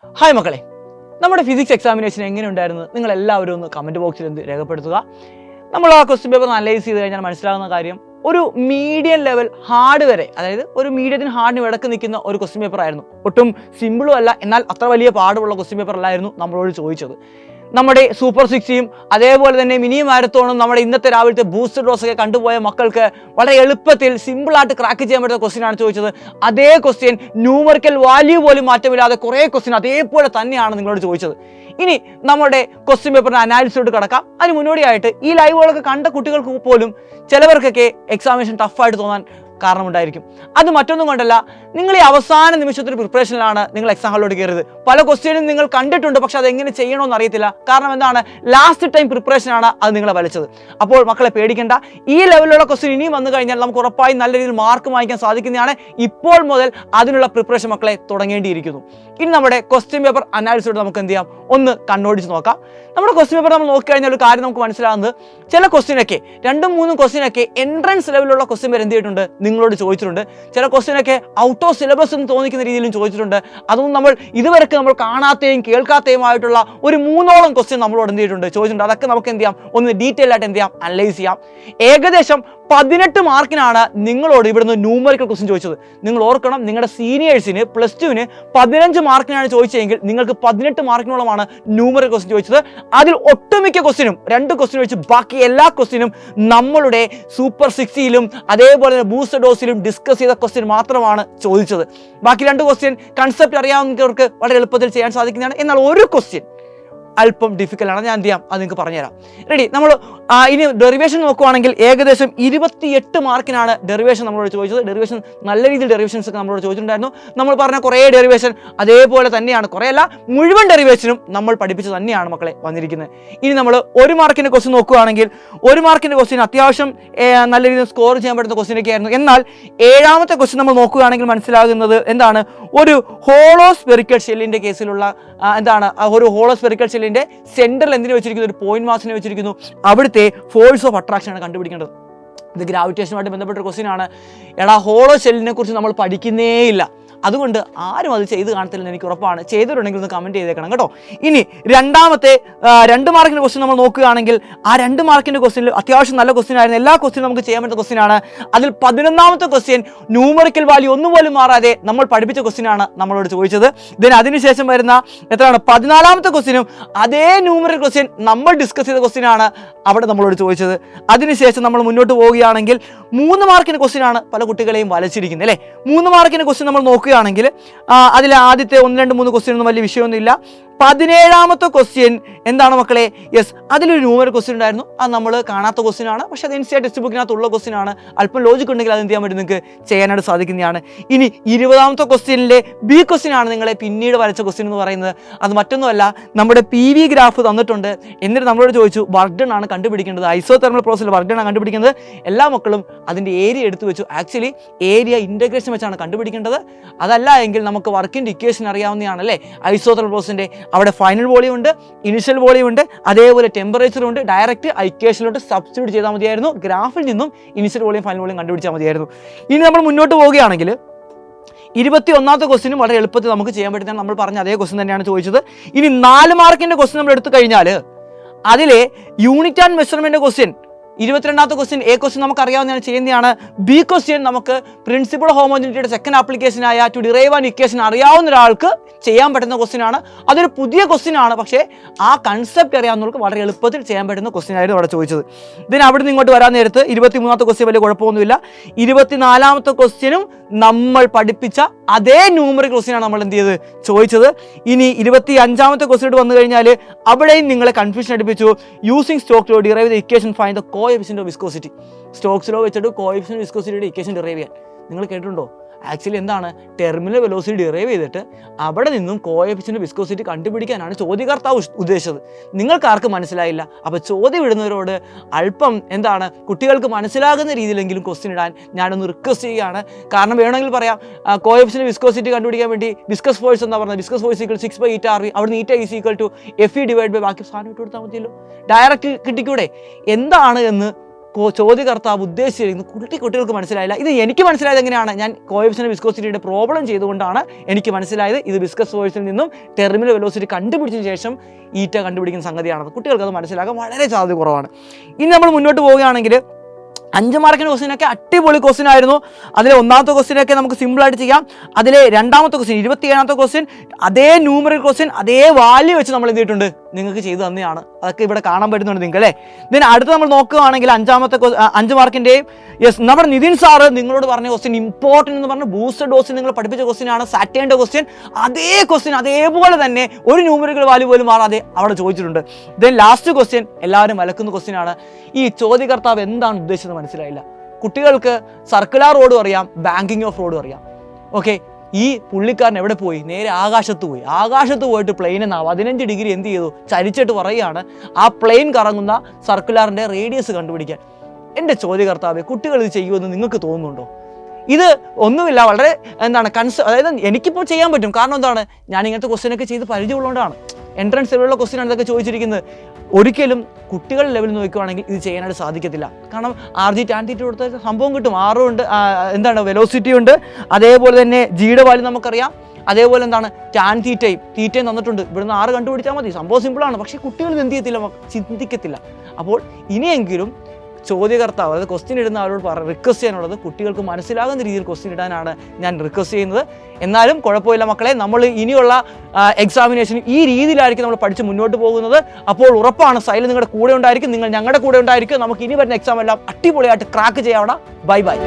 Hi മക്കളെ, നമ്മുടെ physics examination എങ്ങനെ ഉണ്ടായിരുന്നു? നിങ്ങൾ എല്ലാവരും ഒന്ന് കമൻറ്റ് ബോക്സിൽ രേഖപ്പെടുത്തുക. നമ്മൾ ആ ക്വസ്റ്റ്യൻ പേപ്പർ അനലൈസ് ചെയ്ത് കഴിഞ്ഞാൽ മനസ്സിലാകുന്ന കാര്യം, ഒരു മീഡിയം ലെവൽ ഹാർഡ് വരെ, അതായത് ഒരു മീഡിയത്തിന് ഹാർഡിന് ഇടക്ക് നിൽക്കുന്ന ഒരു ക്വസ്റ്റ്യൻ പേപ്പർ ആയിരുന്നു. ഒട്ടും സിമ്പിളും അല്ല, എന്നാൽ അത്ര വലിയ പാടുള്ള ക്വസ്റ്റ്യൻ പേപ്പർ അല്ലായിരുന്നു നമ്മളോട് ചോദിച്ചത്. നമ്മുടെ സൂപ്പർ 60 അതേപോലെ തന്നെ മിനി മാരത്തോണും നമ്മുടെ ഇന്നത്തെ രാവിലത്തെ ബൂസ്റ്റർ ഡോസ് ഒക്കെ കണ്ടുപോയ മക്കൾക്ക് വളരെ എളുപ്പത്തിൽ സിമ്പിളായിട്ട് ക്രാക്ക് ചെയ്യാൻ പറ്റുന്ന ക്വസ്റ്റ്യൻ ആണ് ചോദിച്ചത്. അതേ ക്വസ്റ്റ്യൻ ന്യൂമറിക്കൽ വാല്യൂ പോലും മാറ്റമില്ലാതെ കുറേ ക്വസ്റ്റ്യൻ അതേപോലെ തന്നെയാണ് നിങ്ങളോട് ചോദിച്ചത്. ഇനി നമ്മുടെ ക്വസ്റ്റ്യൻ പേപ്പറിന്റെ അനാലിസിലോട്ട് കടക്കാം. അതിന് മുന്നോടിയായിട്ട് ഈ ലൈവുകളൊക്കെ കണ്ട കുട്ടികൾക്ക് പോലും ചിലവർക്കൊക്കെ എക്സാമിനേഷൻ ടഫായിട്ട് തോന്നാൻ കാരണമുണ്ടായിരിക്കും. അത് മറ്റൊന്നും കൊണ്ടല്ല, നിങ്ങൾ ഈ അവസാന നിമിഷത്തിൽ പ്രിപ്പറേഷനിലാണ് നിങ്ങൾ എക്സാം ഹാളിലോട്ട് കയറിയത്. പല ക്വസ്റ്റ്യനും നിങ്ങൾ കണ്ടിട്ടുണ്ട്, പക്ഷെ അതെങ്ങനെ ചെയ്യണമെന്ന് അറിയത്തില്ല. കാരണം എന്താണ്? ലാസ്റ്റ് ടൈം പ്രിപ്പറേഷനാണ് അത് നിങ്ങളെ വലിച്ചത്. അപ്പോൾ മക്കളെ പേടിക്കേണ്ട, ഈ ലെവലിലുള്ള ക്വസ്റ്റ്യൻ ഇനിയും വന്നു കഴിഞ്ഞാൽ നമുക്ക് ഉറപ്പായും നല്ല രീതിയിൽ മാർക്ക് വാങ്ങിക്കാൻ സാധിക്കുന്നതാണ്. ഇപ്പോൾ മുതൽ അതിനുള്ള പ്രിപ്പറേഷൻ മക്കളെ തുടങ്ങേണ്ടിയിരിക്കുന്നു. ഇനി നമ്മുടെ ക്വസ്റ്റ്യൻ പേപ്പർ അനാലിസിലോട്ട് നമുക്ക് എന്ത് ചെയ്യാം, ഒന്ന് കണ്ണോടിച്ച് നോക്കാം. നമ്മുടെ ക്വസ്റ്റ്യൻ പേപ്പർ നമ്മൾ നോക്കിക്കഴിഞ്ഞാൽ ഒരു കാര്യം നമുക്ക് മനസ്സിലാകുന്നത്, ചില ക്വസ്റ്റ്യനൊക്കെ 2-3 ക്വസ്റ്റ്യനൊക്കെ എൻട്രൻസ് ലെവലിലുള്ള ക്വസ്റ്റ്യൻ പേര് എന്ത് ചെയ്തിട്ടുണ്ട്, നിങ്ങളോട് ചോദിച്ചിട്ടുണ്ട്. ചില ക്വസ്റ്റ്യനൊക്കെ ഔട്ട് ഓഫ് സിലബസ് എന്ന് തോന്നിക്കുന്ന രീതിയിലും ചോദിച്ചിട്ടുണ്ട്. അതൊന്നും നമ്മൾ ഇതുവരെ നമ്മൾ കാണാത്തയും കേൾക്കാത്തയുമായിട്ടുള്ള ഒരു 3ഓളം ക്വസ്റ്റ്യൻ നമ്മളോട് എന്ത് ചെയ്തിട്ടുണ്ട്, ചോദിച്ചിട്ടുണ്ട്. അതൊക്കെ നമുക്ക് എന്ത് ചെയ്യാം, ഒന്ന് ഡീറ്റെയിൽ ആയിട്ട് എന്ത് ചെയ്യാം, അനലൈസ് ചെയ്യാം. ഏകദേശം 18 മാർക്കിനാണ് നിങ്ങളോട് ഇവിടുന്ന് ന്യൂമറിക്കൽ ക്വസ്റ്റ്യൻ ചോദിച്ചത്. നിങ്ങൾ ഓർക്കണം, നിങ്ങളുടെ സീനിയേഴ്സിന് +2-ന് 15 മാർക്കിനാണ് ചോദിച്ചതെങ്കിൽ നിങ്ങൾക്ക് 18 മാർക്കിനോളമാണ് ന്യൂമറിക്കൽ ക്വസ്റ്റ്യൻ ചോദിച്ചത്. അതിൽ ഒട്ടുമിക്ക ക്വസ്റ്റ്യനും 2 ക്വസ്റ്റ്യൻ വെച്ച് ബാക്കി എല്ലാ ക്വസ്റ്റ്യനും നമ്മളുടെ സൂപ്പർ 60-ലും അതേപോലെ തന്നെ ബൂസ്റ്റർ ഡോസിലും ഡിസ്കസ് ചെയ്ത ക്വസ്റ്റ്യൻ മാത്രമാണ് ചോദിച്ചത്. ബാക്കി 2 ക്വസ്റ്റ്യൻ കൺസെപ്റ്റ് അറിയാവുന്നവർക്ക് വളരെ എളുപ്പത്തിൽ ചെയ്യാൻ സാധിക്കുന്നതാണ്. എന്നാൽ ഒരു ക്വസ്റ്റ്യൻ അല്പം ഡിഫിക്കൽട്ടാണ്. ഞാൻ എന്ത് ചെയ്യാം, അത് നിങ്ങൾക്ക് പറഞ്ഞുതരാം. റെഡി? നമ്മൾ ഇനി ഡെറിവേഷൻ നോക്കുവാണെങ്കിൽ ഏകദേശം 28 മാർക്കിനാണ് ഡെറിവേഷൻ നമ്മളോട് ചോദിച്ചത്. ഡെറിവേഷൻ നല്ല രീതിയിൽ ഡെറിവേഷൻസ് ഒക്കെ നമ്മളോട് ചോദിച്ചിട്ടുണ്ടായിരുന്നു. നമ്മൾ പറഞ്ഞ കുറേ ഡെറിവേഷൻ അതേപോലെ തന്നെയാണ്, കുറേയല്ല മുഴുവൻ ഡെറിവേഷനും നമ്മൾ പഠിപ്പിച്ച് തന്നെയാണ് മക്കളെ വന്നിരിക്കുന്നത്. ഇനി നമ്മൾ 1 മാർക്കിൻ്റെ ക്വസ്റ്റ്യൻ നോക്കുകയാണെങ്കിൽ 1 മാർക്കിൻ്റെ ക്വസ്റ്റ്യൻ അത്യാവശ്യം നല്ല രീതിയിൽ സ്കോർ ചെയ്യാൻ പറ്റുന്ന ക്വസ്റ്റ്യനൊക്കെ ആയിരുന്നു. എന്നാൽ 7ാമത്തെ ക്വസ്റ്റ്യൻ നമ്മൾ നോക്കുകയാണെങ്കിൽ മനസ്സിലാകുന്നത് എന്താണ്, ഒരു ഹോളോ സ്പെറിക്കൽ ഷെല്ലിൻ്റെ കേസിലുള്ള എന്താണ്, ഒരു ഹോളോ സ്പെറിക്കൽ ഷെല്ലിൻ്റെ സെൻറ്ററിൽ എന്തിനു വെച്ചിരിക്കുന്നു, ഒരു പോയിന്റ് മാസിനെ വെച്ചിരിക്കുന്നു. അവിടുത്തെ ഫോഴ്സ് ഓഫ് അട്രാക്ഷൻ ആണ് കണ്ടുപിടിക്കേണ്ടത്. ഇത് ഗ്രാവിറ്റേഷനുമായിട്ട് ബന്ധപ്പെട്ട ക്വസ്റ്റ്യൻ ആണ്. എടാ, ഹോളോ ഷെല്ലിനെ കുറിച്ച് നമ്മൾ പഠിക്കുന്നേയില്ല, അതുകൊണ്ട് ആരും അത് ചെയ്ത് കാണത്തില്ലെന്ന് എനിക്ക് ഉറപ്പാണ്. ചെയ്തവരുണ്ടെങ്കിൽ ഒന്ന് കമൻറ്റ് ചെയ്തേക്കണം കേട്ടോ. ഇനി 2 മാർക്കിൻ്റെ ക്വസ്റ്റ്യൻ നമ്മൾ നോക്കുകയാണെങ്കിൽ ആ 2 മാർക്കിൻ്റെ ക്വസ്റ്റ്യനിൽ അത്യാവശ്യം നല്ല ക്വസ്റ്റ്യൻ ആയിരുന്നു. എല്ലാ ക്വസ്റ്റ്യനും നമുക്ക് ചെയ്യാൻ പറ്റുന്ന ക്വസ്റ്റ്യൻ ആണ്. അതിൽ 11ാമത്തെ ക്വസ്റ്റ്യൻ ന്യൂമറിക്കൽ വാല്യൂ ഒന്നുപോലും മാറാതെ നമ്മൾ പഠിപ്പിച്ച ക്വസ്റ്റ്യൻ ആണ് നമ്മളോട് ചോദിച്ചത്. അതിനുശേഷം വരുന്ന 14ാമത്തെ ക്വസ്റ്റ്യനും അതേ ന്യൂമറിക്കൽ ക്വസ്റ്റ്യൻ നമ്മൾ ഡിസ്കസ് ചെയ്ത ക്വസ്റ്റ്യൻ ആണ് അവിടെ നമ്മളോട് ചോദിച്ചത്. അതിനുശേഷം നമ്മൾ മുന്നോട്ട് പോവുകയാണെങ്കിൽ 3 മാർക്കിൻ്റെ ക്വസ്റ്റ്യൻ ആണ് പല കുട്ടികളെയും വലച്ചിരിക്കുന്നത് അല്ലേ. 3 മാർക്കിൻ്റെ ക്വസ്റ്റ്യൻ നമ്മൾ നോക്കുകയാണെങ്കിൽ അതിൽ ആദ്യത്തെ 1, 2, 3 ക്വസ്റ്റ്യൻ ഒന്നും വലിയ വിഷയമൊന്നുമില്ല. 17ാമത്തെ ക്വസ്റ്റ്യൻ എന്താണ് മക്കളെ? യെസ്, അതിലൊരു ന്യൂമറിക്കൽ ക്വസ്റ്റ്യൻ ഉണ്ടായിരുന്നു. അത് നമ്മൾ കാണാത്ത ക്വസ്റ്റ്യൻ ആണ്, പക്ഷേ അത് NCERT ടെക്സ്റ്റ് ബുക്കിനകത്തുള്ള ക്വസ്റ്റ്യൻ ആണ്. അല്പം ലോജിക് ഉണ്ടെങ്കിൽ അത് എന്ത് ചെയ്യാൻ പറ്റും, നിങ്ങൾക്ക് ചെയ്യാനായിട്ട് സാധിക്കുന്നതാണ്. ഇനി 20ാമത്തെ ക്വസ്റ്റ്യനിലെ ബി ക്വസ്റ്റ്യൻ ആണ് നിങ്ങളെ പിന്നീട് വരച്ച ക്വസ്റ്റ്യൻ എന്ന് പറയുന്നത്. അത് മറ്റൊന്നുമല്ല, നമ്മുടെ PV ഗ്രാഫ് തന്നിട്ടുണ്ട്. എന്നിട്ട് നമ്മളോട് ചോദിച്ചു വർക്ക് ഡൺ ആണ് കണ്ടുപിടിക്കേണ്ടത്, ഐസോതെർമൽ പ്രോസസ്സിൽ വർക്ക് ഡൺ ആണ് കണ്ടുപിടിക്കുന്നത്. എല്ലാ മക്കളും അതിൻ്റെ ഏരിയ എടുത്തു വെച്ചു. ആക്ച്വലി ഏരിയ ഇൻ്റഗ്രേഷൻ വെച്ചാണ് കണ്ടുപിടിക്കേണ്ടത്. അതല്ല എങ്കിൽ നമുക്ക് വർക്കിൻ്റെ ഇക്വേഷൻ അറിയാവുന്നതാണല്ലേ. ഐസോതെർമൽ പ്രോസസ്സിൻ്റെ അവിടെ ഫൈനൽ വോളിയം ഉണ്ട്, ഇനിഷ്യൽ വോളിയം ഉണ്ട്, അതേപോലെ ടെമ്പറേച്ചർ ഉണ്ട്. ഡയറക്റ്റ് ഇക്വേഷനിലോട്ട് സബ്സ്റ്റിറ്റ്യൂട്ട് ചെയ്താൽ മതിയായിരുന്നു. ഗ്രാഫിൽ നിന്നും ഇനിഷ്യൽ വോളിയം ഫൈനൽ വോളിയം കണ്ടുപിടിച്ചാൽ മതിയായിരുന്നു. ഇനി നമ്മൾ മുന്നോട്ട് പോവുകയാണെങ്കിൽ 21ാമത്തെ ക്വസ്റ്റിനും വളരെ എളുപ്പത്തിൽ നമുക്ക് ചെയ്യാൻ പറ്റുന്ന നമ്മൾ പറഞ്ഞ അതേ ക്വസ്റ്റ്യൻ തന്നെയാണ് ചോദിച്ചത്. ഇനി 4 മാർക്കിൻ്റെ ക്വസ്റ്റ്യൻ നമ്മൾ എടുത്തു കഴിഞ്ഞാൽ അതിലെ യൂണിറ്റ് ആൻഡ് മെഷർമെൻറ്റ് ക്വസ്റ്റ്യൻ 22ാമത്തെ ക്വസ്റ്റ്യൻ എ ക്വസ്റ്റ്യൻ നമുക്ക് അറിയാവുന്നതാണ്, ചെയ്യുന്നതാണ്. ബി ക്വസ്റ്റ്യൻ നമുക്ക് പ്രിൻസിപ്പിൾ ഹോമോജനിറ്റിയുടെ സെക്കൻഡ് ആപ്ലിക്കേഷനായ ടു ഡിറൈവ് ആൻ ഇക്വേഷൻ അറിയാവുന്ന ഒരാൾക്ക് ചെയ്യാൻ പറ്റുന്ന ക്വസ്റ്റ്യൻ ആണ്. അതൊരു പുതിയ ക്വസ്റ്റ്യൻ ആണ്, പക്ഷേ ആ കൺസെപ്റ്റ് അറിയാവുന്നവർക്ക് വളരെ എളുപ്പത്തിൽ ചെയ്യാൻ പറ്റുന്ന ക്വസ്റ്റ്യൻ ആയിരുന്നു അവിടെ ചോദിച്ചത്. അവിടെ നിന്ന് ഇങ്ങോട്ട് വരാൻ നേരത്ത് 23ാമത്തെ ക്വസ്റ്റ്യൻ വലിയ കുഴപ്പമൊന്നുമില്ല. 24ാമത്തെ ക്വസ്റ്റ്യനും നമ്മൾ പഠിപ്പിച്ച അതേ ന്യൂമറിക്കൽ ക്വസ്റ്റ്യനാണ് നമ്മൾ എന്ത് ചെയ്ത് ചോദിച്ചത്. ഇനി 25ാമത്തെ ക്വസ്റ്റ്യൻ വന്നു കഴിഞ്ഞാൽ അവിടെയും നിങ്ങളെ കൺഫ്യൂഷൻ അടുപ്പിച്ചു. Using Stokes law derive the equation find the coefficient of viscosity. Stokes law വെച്ചിട്ട് കോഎഫിഷ്യന്റ് വിസ്കോസിറ്റിയുടെ ഇക്വേഷൻ ഡിറൈവ് ചെയ്യാൻ നിങ്ങൾ കേട്ടിട്ടുണ്ടോ? ആക്ച്വലി എന്താണ്, ടെർമിനൽ വെലോസിറ്റി ഡിറൈവ് ചെയ്തിട്ട് അവിടെ നിന്നും കോഎഫിഷ്യന്റ് വിസ്കോസിറ്റി കണ്ടുപിടിക്കാനാണ് ചോദ്യകർത്താവ് ഉദ്ദേശിച്ചത്. നിങ്ങൾക്ക് ആർക്കും മനസ്സിലായില്ല. അപ്പോൾ ചോദ്യം ഇടുന്നവരോട് അല്പം എന്താണ്, കുട്ടികൾക്ക് മനസ്സിലാകുന്ന രീതിയിലെങ്കിലും ക്വസ്റ്റ്യൻ ഇടാൻ ഞാനൊന്ന് റിക്വസ്റ്റ് ചെയ്യുകയാണ്. കാരണം വേണമെങ്കിൽ പറയാം, കോഎഫിഷ്യന്റ് വിസ്കോസിറ്റി കണ്ടുപിടിക്കാൻ വേണ്ടി വിസ്കസ് ഫോഴ്സ് എന്താ പറഞ്ഞത്, വിസ്കസ് ഫോഴ്സ് ഈക്വൽ 6/8 അവിടുന്ന് eta is equal to FE divide by ബാക്കി സാധനം ഇട്ട് കൊടുത്താൽ മതിയല്ലോ. ഡയറക്റ്റ് കിട്ടിക്കൂടെ? എന്താണ് എന്ന് ചോദ്യകർത്താവ് ഉദ്ദേശിച്ചിരിക്കുന്നത് കുട്ടികൾക്ക് മനസ്സിലായില്ല. ഇത് എനിക്ക് മനസ്സിലായത് എങ്ങനെയാണ്? ഞാൻ കോഎഫിഷ്യന്റ് വിസ്കോസിറ്റിയുടെ പ്രോബ്ലം ചെയ്തുകൊണ്ടാണ് എനിക്ക് മനസ്സിലായത് ഇത് വിസ്കസ് ഫോഴ്സിൽ നിന്നും ടെർമിനൽ വെലോസിറ്റി കണ്ടുപിടിച്ചതിന് ശേഷം ഈറ്റ കണ്ടുപിടിക്കുന്ന സംഗതിയാണെന്ന്. കുട്ടികൾക്ക് അത് മനസ്സിലാക്കാൻ വളരെ സാധ്യത കുറവാണ്. ഇനി നമ്മൾ മുന്നോട്ട് പോവുകയാണെങ്കിൽ 5 മാർക്കിൻ്റെ ക്വസ്റ്റ്യനൊക്കെ അടിപൊളി ക്വസ്റ്റ്യൻ ആയിരുന്നു. അതിലെ ഒന്നാമത്തെ ക്വസ്റ്റ്യനൊക്കെ നമുക്ക് സിമ്പിളായിട്ട് ചെയ്യാം. അതിലെ രണ്ടാമത്തെ ക്വസ്റ്റ്യൻ 27ാമത്തെ ക്വസ്റ്റ്യൻ അതേ ന്യൂമറിക്കൽ ക്വസ്റ്റ്യൻ അതേ വാല്യൂ വെച്ച് നമ്മൾ എന്ത് ചെയ്തിട്ടുണ്ട് നിങ്ങൾക്ക് ചെയ്തു തന്നെയാണ്. അതൊക്കെ ഇവിടെ കാണാൻ പറ്റുന്നുണ്ട് നിങ്ങൾക്ക് അല്ലേ. ഇതിന് അടുത്ത് നമ്മൾ നോക്കുകയാണെങ്കിൽ 5 മാർക്കിൻ്റെയും നമ്മുടെ നിതിൻ സാറ് നിങ്ങളോട് പറഞ്ഞ ക്വസ്റ്റ്യൻ ഇമ്പോർട്ടൻ്റ് എന്ന് പറഞ്ഞ ബൂസ്റ്റർ ഡോസിൽ നിങ്ങൾ പഠിപ്പിച്ച ക്വസ്റ്റ്യൻ ആണ്. സാറ്റേണിൻ്റെ ക്വസ്റ്റ്യൻ അതേ ക്വസ്റ്റ്യൻ അതേപോലെ തന്നെ ഒരു ന്യൂമറിക്കൽ വാല്യൂ പോലും മാറാതെ അവിടെ ചോദിച്ചിട്ടുണ്ട്. ദെൻ ലാസ്റ്റ് ക്വസ്റ്റ്യൻ എല്ലാവരും വലക്കുന്ന ക്വസ്റ്റ്യൻ ആണ്. ഈ ചോദ്യകർത്താവ് എന്താണ് ഉദ്ദേശിച്ചത് മനസ്സിലായില്ല. കുട്ടികൾക്ക് സർക്കുലർ റോഡും അറിയാം, ബാങ്കിങ് ഓഫ് റോഡും അറിയാം. ഓക്കെ, ഈ പുള്ളിക്കാരൻ എവിടെ പോയി? നേരെ ആകാശത്ത് പോയിട്ട് പ്ലെയിനെ 15 ഡിഗ്രി എന്ത് ചെയ്തു ചലിച്ചിട്ട് പറയുകയാണ് ആ പ്ലെയിൻ കറങ്ങുന്ന സർക്കുലറിൻ്റെ റേഡിയസ് കണ്ടുപിടിക്കാൻ. എൻ്റെ ചോദ്യകർത്താവെ, കുട്ടികൾ ഇത് ചെയ്യുമെന്ന് നിങ്ങൾക്ക് തോന്നുന്നുണ്ടോ? ഇത് ഒന്നുമില്ല, വളരെ അതായത് എനിക്കിപ്പോൾ ചെയ്യാൻ പറ്റും. കാരണം എന്താണ്, ഞാൻ ഇങ്ങനത്തെ ക്വസ്റ്റ്യനൊക്കെ ചെയ്ത് പരിചയമുള്ളതുകൊണ്ടാണ്. എൻട്രൻസ് ലെവലുള്ള ക്വസ്റ്റ്യനാണ് ഇതൊക്കെ ചോദിച്ചിരിക്കുന്നത്. ഒരിക്കലും കുട്ടികളുടെ ലെവലിൽ നോക്കുകയാണെങ്കിൽ ഇത് ചെയ്യാനായിട്ട് സാധിക്കത്തില്ല. കാരണം RG tan θ കൊടുത്ത സംഭവം കിട്ടും. ഉണ്ട് വെലോസിറ്റി ഉണ്ട്, അതേപോലെ തന്നെ ജിയുടെ വാല്യൂ നമുക്കറിയാം, അതേപോലെ tan തീറ്റയും തന്നിട്ടുണ്ട്. ഇവിടുന്ന് 6 കണ്ടുപിടിച്ചാൽ മതി. സംഭവം സിമ്പിളാണ്. പക്ഷേ കുട്ടികൾ ഇത് എന്ത് ചെയ്യത്തില്ല, ചിന്തിക്കത്തില്ല. അപ്പോൾ ഇനിയെങ്കിലും ചോദ്യകർത്താവ് അതായത് ക്വസ്റ്റ്യൻ ഇടുന്ന ആളോട് റിക്വസ്റ്റ് ചെയ്യാനുള്ളത് കുട്ടികൾക്ക് മനസ്സിലാകുന്ന രീതിയിൽ ക്വസ്റ്റ്യൻ ഇടാനാണ് ഞാൻ റിക്വസ്റ്റ് ചെയ്യുന്നത്. എന്നാലും കുഴപ്പമില്ല മക്കളെ, നമ്മൾ ഇനിയുള്ള എക്സാമിനേഷൻ ഈ രീതിയിലായിരിക്കും നമ്മൾ പഠിച്ച് മുന്നോട്ട് പോകുന്നത്. അപ്പോൾ ഉറപ്പാണ് സൈൽ നിങ്ങളുടെ കൂടെ ഉണ്ടായിരിക്കും, നിങ്ങൾ ഞങ്ങളുടെ കൂടെ ഉണ്ടായിരിക്കും. നമുക്ക് ഇനി വരുന്ന എക്സാം എല്ലാം അടിപൊളിയായിട്ട് ക്രാക്ക് ചെയ്യാം. Bye bye.